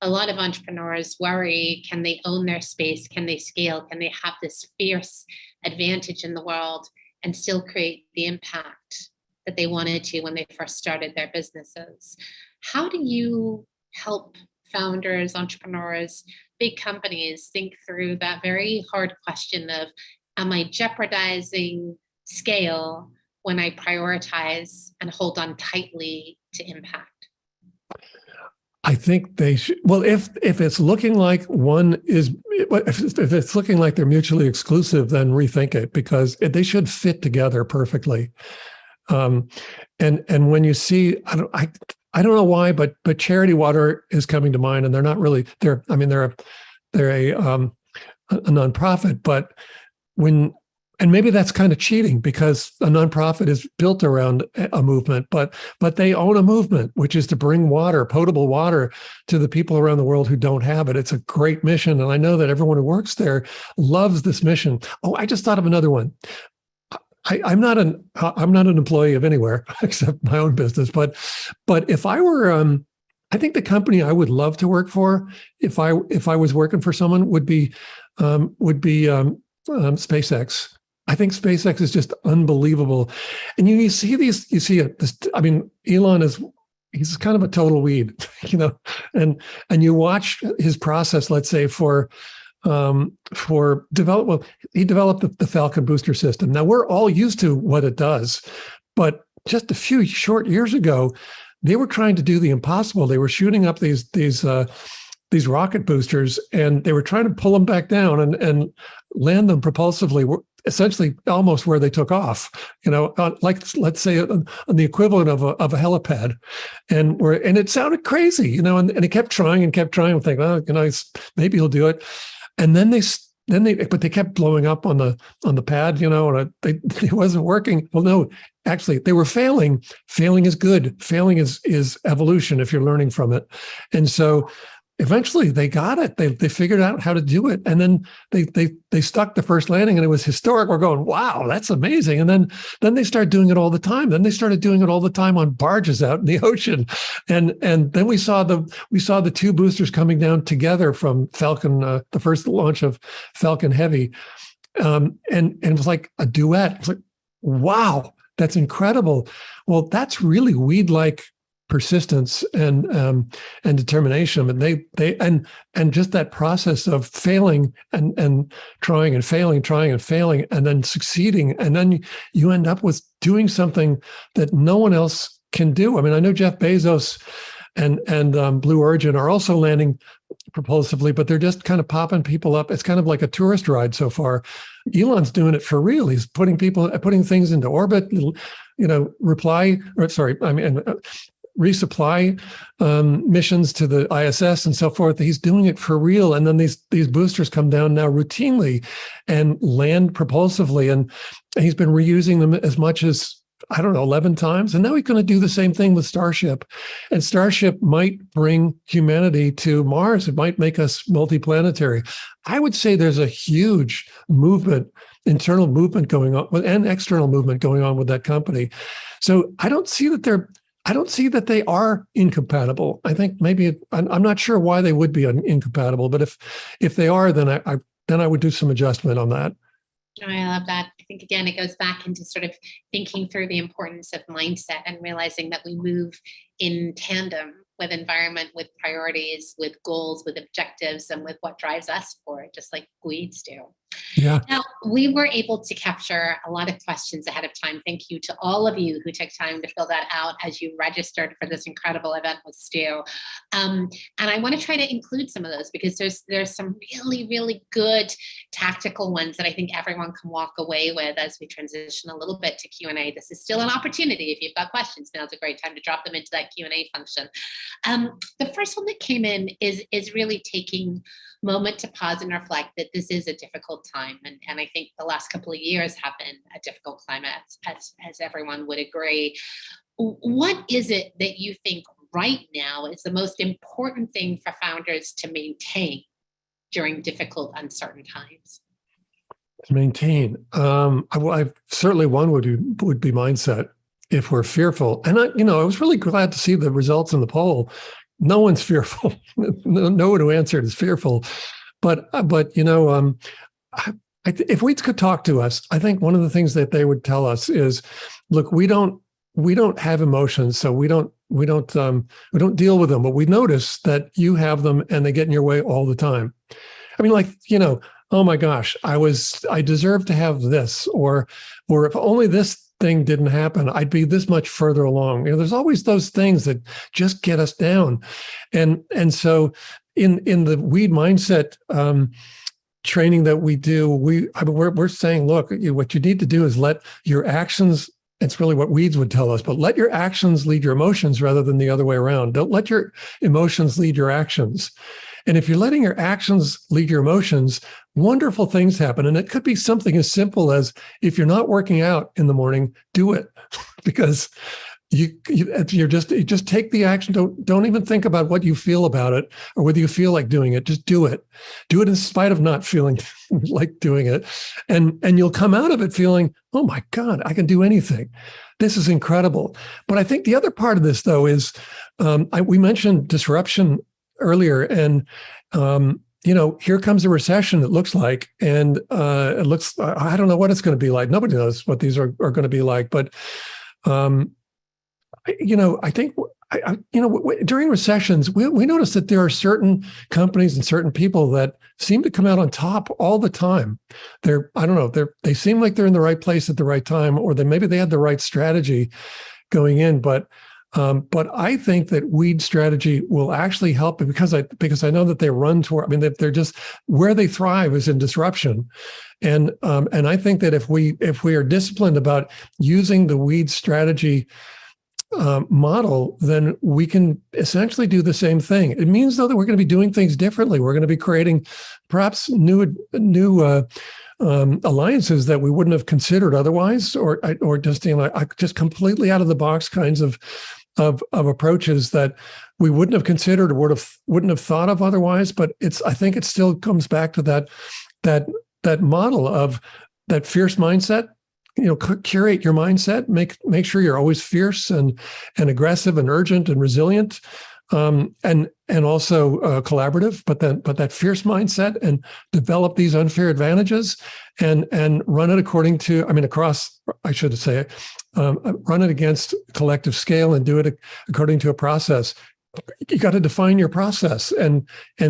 a lot of entrepreneurs worry, can they own their space? Can they scale? Can they have this fierce advantage in the world and still create the impact that they wanted to when they first started their businesses? How do you help founders, entrepreneurs, big companies think through that very hard question of, am I jeopardizing scale when I prioritize and hold on tightly to impact? I think they should. Well, if it's looking like one is, if it's looking like they're mutually exclusive, then rethink it, because they should fit together perfectly. And when you see, I don't know why, but Charity Water is coming to mind, and they're not really. They're a nonprofit, but and maybe that's kind of cheating, because a nonprofit is built around a movement, but they own a movement, which is to bring water, potable water, to the people around the world who don't have it. It's a great mission, and I know that everyone who works there loves this mission. Oh, I just thought of another one. I'm not an employee of anywhere except my own business, but if I were, I think the company I would love to work for, if I was working for someone, would be SpaceX. I think SpaceX is just unbelievable. And you see this, Elon he's kind of a total weed, and you watch his process, let's say for development. He developed the Falcon booster system. Now we're all used to what it does, but just a few short years ago, they were trying to do the impossible. They were shooting up these rocket boosters, and they were trying to pull them back down and land them propulsively, essentially almost where they took off, like, let's say on the equivalent of a helipad. And it sounded crazy, and he kept trying and think, maybe he'll do it. And then they kept blowing up on the pad, and it wasn't working. Well, no, actually they were failing. Failing is good. Failing is evolution if you're learning from it. And so eventually they got it. They figured out how to do it. And then they stuck the first landing, and it was historic. We're going, wow, that's amazing. And then they started doing it all the time. Then they started doing it all the time on barges out in the ocean. And then we saw the two boosters coming down together from Falcon, the first launch of Falcon Heavy. And it was like a duet. It's like, wow, that's incredible. Well, that's really weed-like persistence and determination, and just that process of failing and trying and failing, and then succeeding, and then you end up with doing something that no one else can do. I mean, I know Jeff Bezos and Blue Origin are also landing propulsively, but they're just kind of popping people up. It's kind of like a tourist ride so far. Elon's doing it for real. He's putting things into orbit, resupply missions to the ISS and so forth. He's doing it for real. And then these boosters come down now routinely and land propulsively. And he's been reusing them as much as, 11 times. And now he's going to do the same thing with Starship. And Starship might bring humanity to Mars. It might make us multiplanetary. I would say there's a huge movement, internal movement going on, and external movement going on with that company. So I don't see that they are incompatible. I think maybe I'm not sure why they would be incompatible, but if they are, then I would do some adjustment on that. I love that. I think, again, it goes back into sort of thinking through the importance of mindset and realizing that we move in tandem with environment, with priorities, with goals, with objectives, and with what drives us forward, just like weeds do. Yeah. Now, we were able to capture a lot of questions ahead of time. Thank you to all of you who took time to fill that out as you registered for this incredible event with Stu. And I want to try to include some of those because there's some really, really good tactical ones that I think everyone can walk away with as we transition a little bit to Q&A. This is still an opportunity. If you've got questions, now's a great time to drop them into that Q&A function. The first one that came in is really taking moment to pause and reflect that this is a difficult time. And I think the last couple of years have been a difficult climate, as everyone would agree. What is it that you think right now is the most important thing for founders to maintain during difficult, uncertain times? To maintain, I certainly one would be mindset. If we're fearful, and I was really glad to see the results in the poll. No one's fearful. No one who answered is fearful. But if we could talk to us, I think one of the things that they would tell us is, look, we don't have emotions, so we don't deal with them. But we notice that you have them, and they get in your way all the time. I mean, oh my gosh, I deserve to have this, or if only this thing didn't happen, I'd be this much further along. There's always those things that just get us down. And so in the weed mindset training that we do, we're saying, look, what you need to do is let your actions, it's really what weeds would tell us, but let your actions lead your emotions rather than the other way around. Don't let your emotions lead your actions. And if you're letting your actions lead your emotions, wonderful things happen. And it could be something as simple as, if you're not working out in the morning, do it, because you just take the action. Don't even think about what you feel about it or whether you feel like doing it. Just do it. Do it in spite of not feeling like doing it. And you'll come out of it feeling, oh my God, I can do anything. This is incredible. But I think the other part of this, though, is we mentioned disruption earlier, and here comes a recession, it looks like, and I don't know what it's going to be like. Nobody knows what these are going to be like, but I think during recessions, we notice that there are certain companies and certain people that seem to come out on top all the time. They seem like they're in the right place at the right time, or maybe they had the right strategy going in, but I think that weed strategy will actually help because I know that they run toward. I mean, they're just where they thrive is in disruption, and I think that if we are disciplined about using the weed strategy model, then we can essentially do the same thing. It means, though, that we're going to be doing things differently. We're going to be creating perhaps new alliances that we wouldn't have considered otherwise, or just completely out of the box kinds of approaches that we wouldn't have considered or wouldn't have thought of otherwise. But I think it still comes back to that model of that fierce mindset. Curate your mindset, make sure you're always fierce and aggressive and urgent and resilient. And and also collaborative, but that fierce mindset, and develop these unfair advantages, and run it according to, across, I should say, run it against collective scale, and do it according to a process. You got to define your process and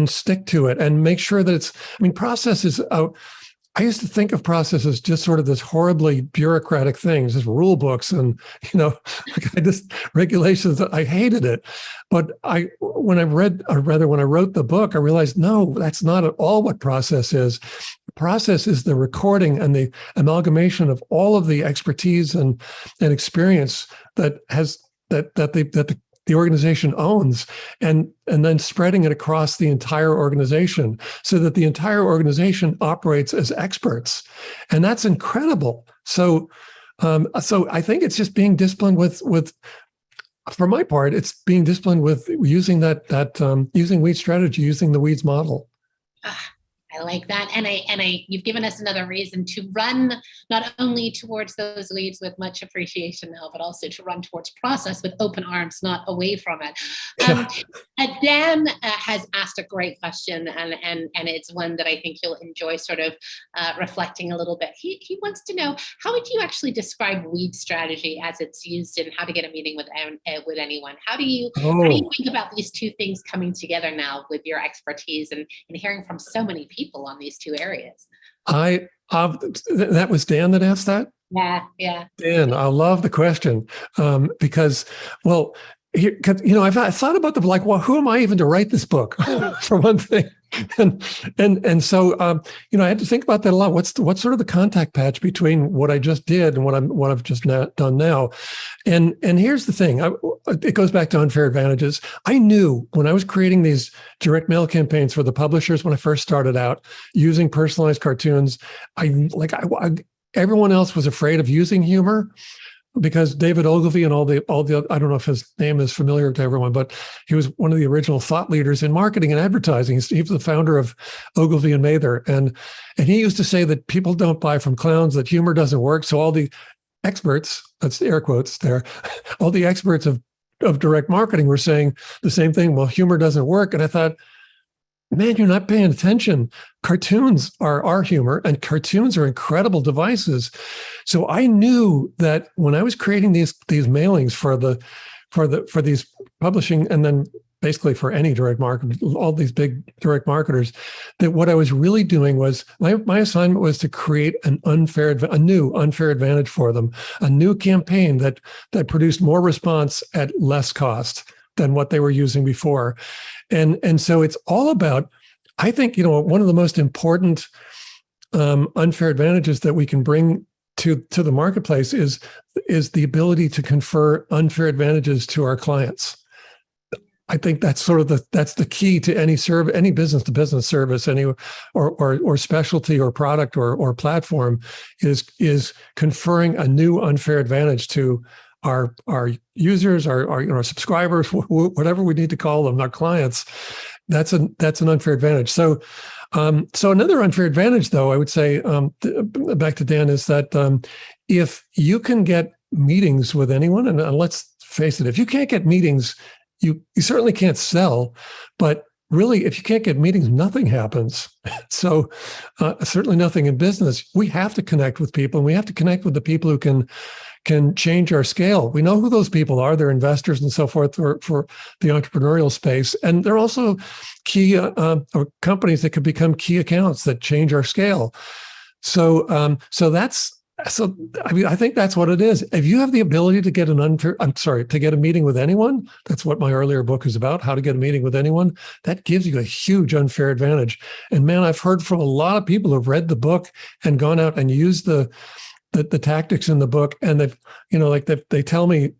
stick to it, and make sure that it's, process is out. I used to think of process as just sort of this horribly bureaucratic thing, just rule books and, regulations. That I hated it. But when I wrote the book, I realized, no, that's not at all what process is. Process is the recording and the amalgamation of all of the expertise and experience that the organization owns, and then spreading it across the entire organization, so that the entire organization operates as experts. And that's incredible. So I think it's just being disciplined with, for my part, it's being disciplined with using using weed strategy, using the weeds model. I like that. And you've given us another reason to run not only towards those leads with much appreciation now, but also to run towards process with open arms, not away from it. Dan has asked a great question, and it's one that I think you'll enjoy sort of reflecting a little bit. He wants to know, how would you actually describe weed strategy as it's used in how to get a meeting with anyone? How do you think about these two things coming together now with your expertise and hearing from so many people on these two areas? That was Dan that asked that? Yeah. Dan, I love the question, because, well, I thought about the, like, well, who am I even to write this book, for one thing, and so I had to think about that a lot. What's sort of the contact patch between what I just did and what I've just done now, and here's the thing. It goes back to unfair advantages. I knew when I was creating these direct mail campaigns for the publishers when I first started out using personalized cartoons, everyone else was afraid of using humor, because David Ogilvy and all the I don't know if his name is familiar to everyone, but he was one of the original thought leaders in marketing and advertising. He was the founder of Ogilvy and Mather, and he used to say that people don't buy from clowns, that humor doesn't work. So all the experts, that's the air quotes there, all the experts of direct marketing were saying the same thing. Well, humor doesn't work. And I thought, man, you're not paying attention. Cartoons are our humor, and cartoons are incredible devices. So I knew that when I was creating these mailings for these publishing, and then basically for any direct market, all these big direct marketers, that what I was really doing was my assignment was to create a new unfair advantage for them, a new campaign that produced more response at less cost than what they were using before. And so it's all about, I think, one of the most important unfair advantages that we can bring to the marketplace is the ability to confer unfair advantages to our clients. I think that's sort of that's the key to any business to business service, or specialty or product or platform, is conferring a new unfair advantage to our users, our subscribers, whatever we need to call them, our clients. That's an unfair advantage. So another unfair advantage, though, I would say, back to Dan, is that if you can get meetings with anyone, and let's face it, if you can't get meetings, you certainly can't sell. But really, if you can't get meetings, nothing happens. So certainly nothing in business. We have to connect with people, and we have to connect with the people who can change our scale. We know who those people are. They're investors and so forth for the entrepreneurial space. And they're also key companies that could become key accounts that change our scale. So I think that's what it is. If you have the ability to get to get a meeting with anyone, that's what my earlier book is about, how to get a meeting with anyone. That gives you a huge unfair advantage. And man, I've heard from a lot of people who've read the book and gone out and used the tactics in the book, and they tell me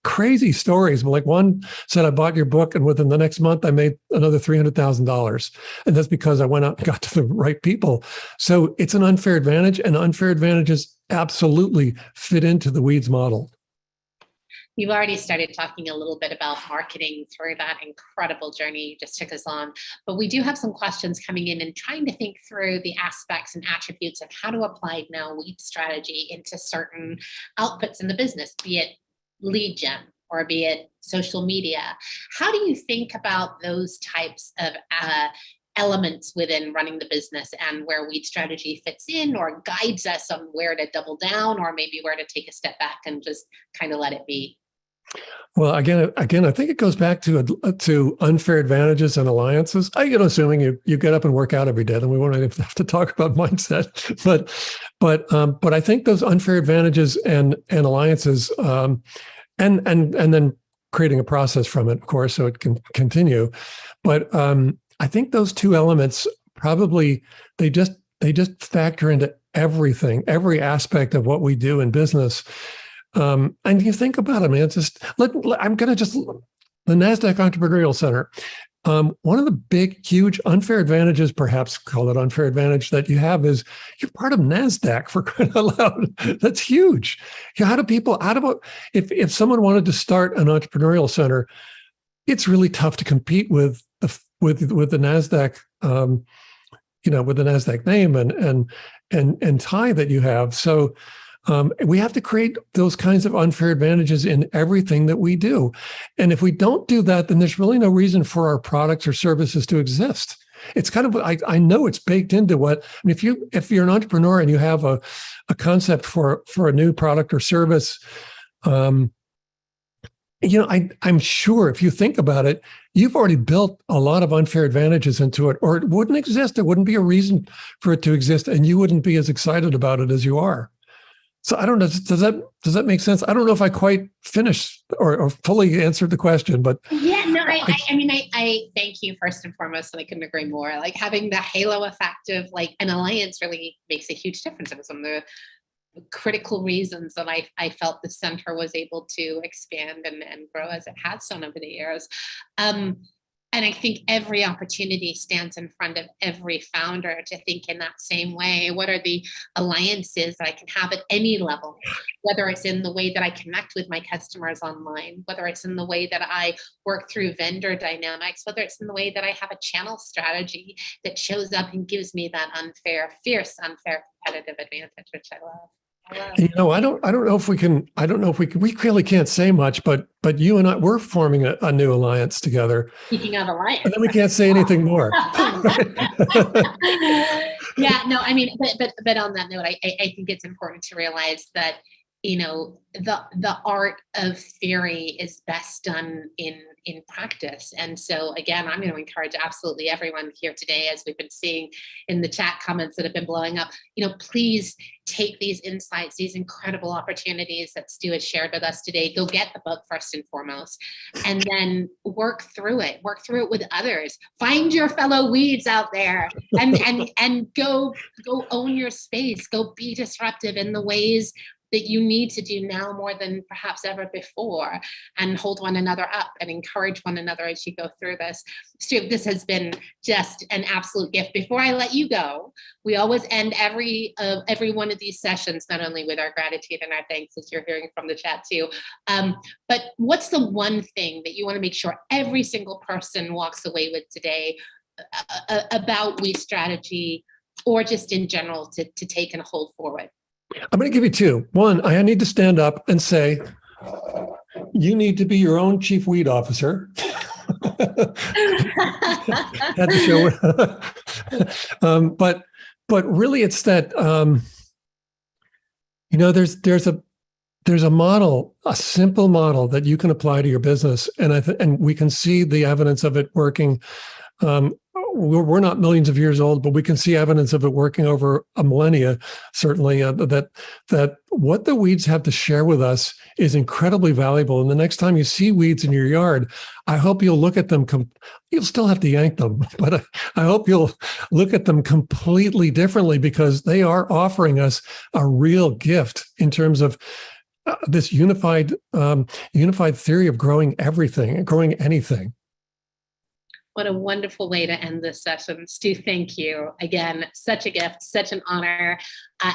crazy stories. Like one said, I bought your book, and within the next month I made another $300,000, and that's because I went out and got to the right people. So it's an unfair advantage, and unfair advantages absolutely fit into the weeds model. You've already started talking a little bit about marketing through that incredible journey you just took us on, but we do have some questions coming in and trying to think through the aspects and attributes of how to apply now weed strategy into certain outputs in the business, be it lead gen, or be it social media. How do you think about those types of elements within running the business and where weed strategy fits in or guides us on where to double down or maybe where to take a step back and just kind of let it be? Well, again, I think it goes back to unfair advantages and alliances. Assuming you get up and work out every day, then we won't have to talk about mindset. But I think those unfair advantages and alliances, and then creating a process from it, of course, so it can continue. But I think those two elements probably they just factor into everything, every aspect of what we do in business. And you think about it, man. The NASDAQ Entrepreneurial Center. One of the big, huge unfair advantages, perhaps call it unfair advantage, that you have is you're part of NASDAQ, for crying out loud. That's huge. If someone wanted to start an entrepreneurial center, it's really tough to compete with the NASDAQ, with the NASDAQ name and tie that you have. So we have to create those kinds of unfair advantages in everything that we do. And if we don't do that, then there's really no reason for our products or services to exist. It's kind of, I know it's baked into if you're an entrepreneur and you have a concept for a new product or service, I'm sure if you think about it, you've already built a lot of unfair advantages into it, or it wouldn't exist. There wouldn't be a reason for it to exist, and you wouldn't be as excited about it as you are. So I don't know. Does that make sense? I don't know if I quite finished or fully answered the question, but yeah, no. I thank you first and foremost, and I couldn't agree more. Like having the halo effect of like an alliance really makes a huge difference. It was one of the critical reasons that I felt the center was able to expand and grow as it has done over the years. And I think every opportunity stands in front of every founder to think in that same way. What are the alliances that I can have at any level, whether it's in the way that I connect with my customers online, whether it's in the way that I work through vendor dynamics, whether it's in the way that I have a channel strategy that shows up and gives me that fierce, unfair competitive advantage, which I love. I don't know if we can, we really can't say much, but you and I, we're forming a new alliance together. Speaking of alliance. And then we can't say anything more. Yeah, no, but on that note, I think it's important to realize that, the art of theory is best done in practice. And so again, I'm going to encourage absolutely everyone here today, as we've been seeing in the chat comments that have been blowing up, please take these insights, these incredible opportunities that Stu has shared with us today. Go get the book first and foremost, and then work through it with others. Find your fellow weeds out there and go own your space. Go be disruptive in the ways that you need to do now more than perhaps ever before, and hold one another up and encourage one another as you go through this. Stu, this has been just an absolute gift. Before I let you go, we always end every one of these sessions, not only with our gratitude and our thanks, as you're hearing from the chat too, but what's the one thing that you want to make sure every single person walks away with today about weed strategy, or just in general to take and hold forward? I'm going to give you two. One, I need to stand up and say, you need to be your own chief weed officer. Had to show. But really, it's that there's a model, a simple model that you can apply to your business, and we can see the evidence of it working. We're not millions of years old, but we can see evidence of it working over a millennia, certainly, that what the weeds have to share with us is incredibly valuable. And the next time you see weeds in your yard, I hope you'll look at them. You'll still have to yank them, but I hope you'll look at them completely differently, because they are offering us a real gift in terms of this unified theory of growing everything and growing anything. What a wonderful way to end this session. Stu, thank you. Again, such a gift, such an honor.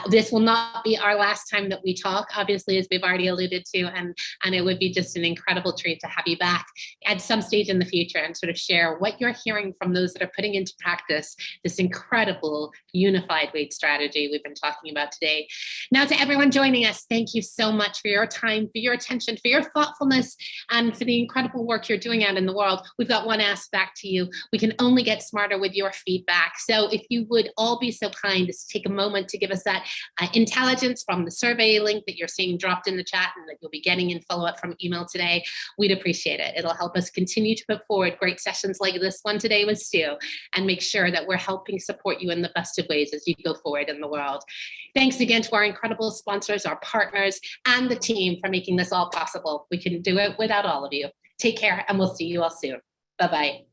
This will not be our last time that we talk, obviously, as we've already alluded to, and it would be just an incredible treat to have you back at some stage in the future and sort of share what you're hearing from those that are putting into practice this incredible unified weight strategy we've been talking about today. Now, to everyone joining us, thank you so much for your time, for your attention, for your thoughtfulness, and for the incredible work you're doing out in the world. We've got one ask back to you. We can only get smarter with your feedback. So if you would all be so kind as to take a moment to give us that intelligence from the survey link that you're seeing dropped in the chat and that you'll be getting in follow-up from email today, we'd appreciate it. It'll help us continue to put forward great sessions like this one today with Stu and make sure that we're helping support you in the best of ways as you go forward in the world. Thanks again to our incredible sponsors, our partners, and the team for making this all possible. We couldn't do it without all of you. Take care, and we'll see you all soon. Bye-bye.